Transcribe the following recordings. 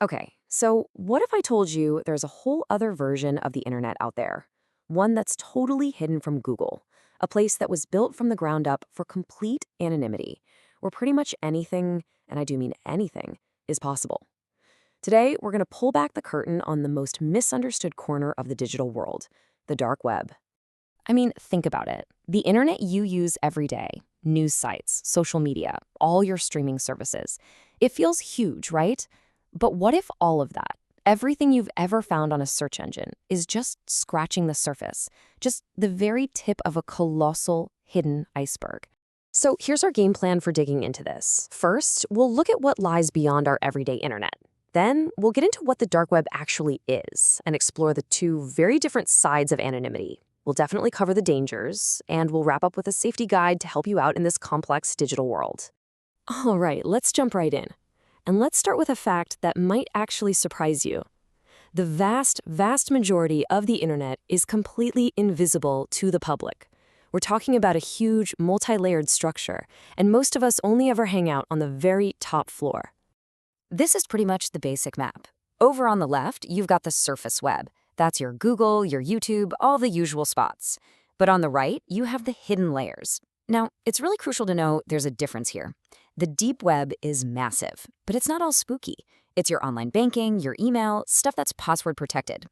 Okay, so what if I told you there's a whole other version of the internet out there? One that's totally hidden from Google, a place that was built from the ground up for complete anonymity, where pretty much anything, and I do mean anything, is possible. Today, we're going to pull back the curtain on the most misunderstood corner of the digital world, the dark web. I mean, think about it. The internet you use every day, news sites, social media, all your streaming services. It feels huge, right? But what if all of that, everything you've ever found on a search engine, is just scratching the surface, just the very tip of a colossal hidden iceberg? So here's our game plan for digging into this. First, we'll look at what lies beyond our everyday internet. Then, we'll get into what the dark web actually is and explore the two very different sides of anonymity. We'll definitely cover the dangers, and we'll wrap up with a safety guide to help you out in this complex digital world. All right, let's jump right in. And let's start with a fact that might actually surprise you. The vast majority of the internet is completely invisible to the public. We're talking about a huge, multi-layered structure, and most of us only ever hang out on the very top floor. This is pretty much the basic map. Over on the left, you've got the surface web. That's your Google, your YouTube, all the usual spots. But on the right, you have the hidden layers. Now, it's really crucial to know there's a difference here. The deep web is massive, but it's not all spooky. It's your online banking, your email, stuff that's password protected.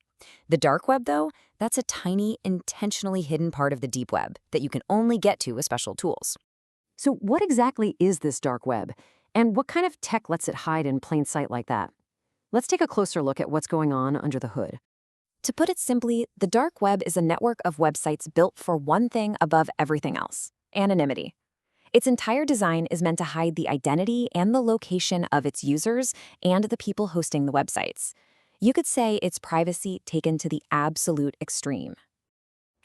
The dark web, though, that's a tiny, intentionally hidden part of the deep web that you can only get to with special tools. So what exactly is this dark web? And what kind of tech lets it hide in plain sight like that? Let's take a closer look at what's going on under the hood. To put it simply, the dark web is a network of websites built for one thing above everything else: anonymity. Its entire design is meant to hide the identity and the location of its users and the people hosting the websites. You could say it's privacy taken to the absolute extreme.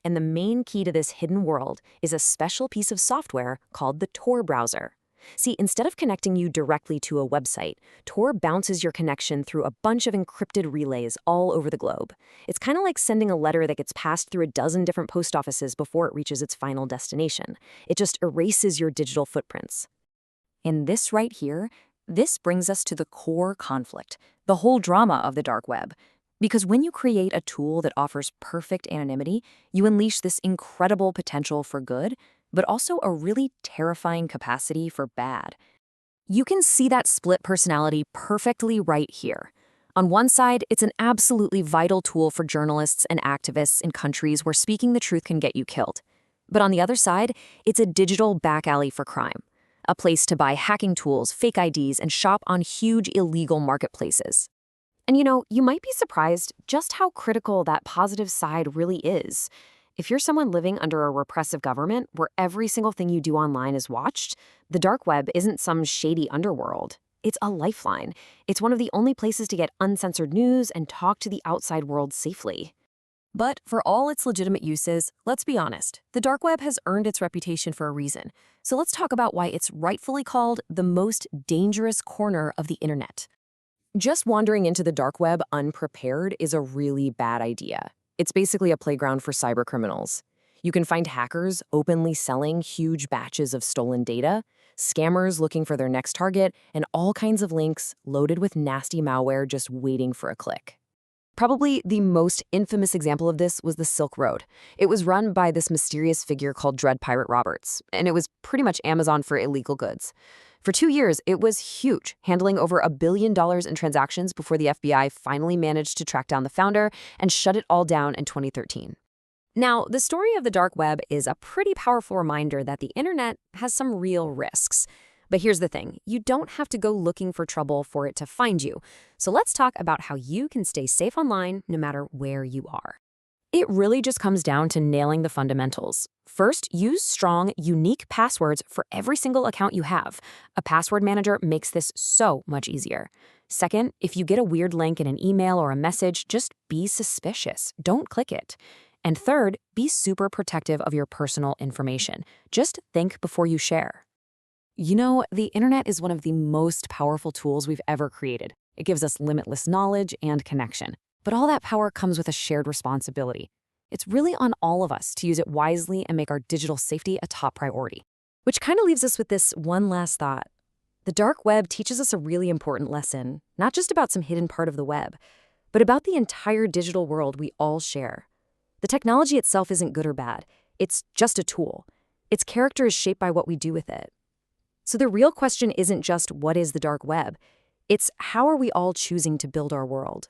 And the main key to this hidden world is a special piece of software called the Tor Browser. See, instead of connecting you directly to a website, Tor bounces your connection through a bunch of encrypted relays all over the globe. It's kind of like sending a letter that gets passed through a dozen different post offices before it reaches its final destination. It just erases your digital footprints. And this right here, this brings us to the core conflict, the whole drama of the dark web. Because when you create a tool that offers perfect anonymity, you unleash this incredible potential for good, but also a really terrifying capacity for bad. You can see that split personality perfectly right here. On one side, it's an absolutely vital tool for journalists and activists in countries where speaking the truth can get you killed. But on the other side, it's a digital back alley for crime, a place to buy hacking tools, fake IDs, and shop on huge illegal marketplaces. And you might be surprised just how critical that positive side really is. If you're someone living under a repressive government where every single thing you do online is watched, the dark web isn't some shady underworld. It's a lifeline. It's one of the only places to get uncensored news and talk to the outside world safely. But for all its legitimate uses, let's be honest, the dark web has earned its reputation for a reason. So let's talk about why it's rightfully called the most dangerous corner of the internet. Just wandering into the dark web unprepared is a really bad idea. It's basically a playground for cybercriminals. You can find hackers openly selling huge batches of stolen data, scammers looking for their next target, and all kinds of links loaded with nasty malware just waiting for a click. Probably the most infamous example of this was the Silk Road. It was run by this mysterious figure called Dread Pirate Roberts, and it was pretty much Amazon for illegal goods. For 2 years, it was huge, handling over $1 billion in transactions before the FBI finally managed to track down the founder and shut it all down in 2013. Now, the story of the dark web is a pretty powerful reminder that the internet has some real risks. But here's the thing, you don't have to go looking for trouble for it to find you. So let's talk about how you can stay safe online no matter where you are. It really just comes down to nailing the fundamentals. First, use strong, unique passwords for every single account you have. A password manager makes this so much easier. Second, if you get a weird link in an email or a message, just be suspicious. Don't click it. And third, be super protective of your personal information. Just think before you share. The internet is one of the most powerful tools we've ever created. It gives us limitless knowledge and connection. But all that power comes with a shared responsibility. It's really on all of us to use it wisely and make our digital safety a top priority. Which kind of leaves us with this one last thought. The dark web teaches us a really important lesson, not just about some hidden part of the web, but about the entire digital world we all share. The technology itself isn't good or bad. It's just a tool. Its character is shaped by what we do with it. So the real question isn't just what is the dark web? It's how are we all choosing to build our world?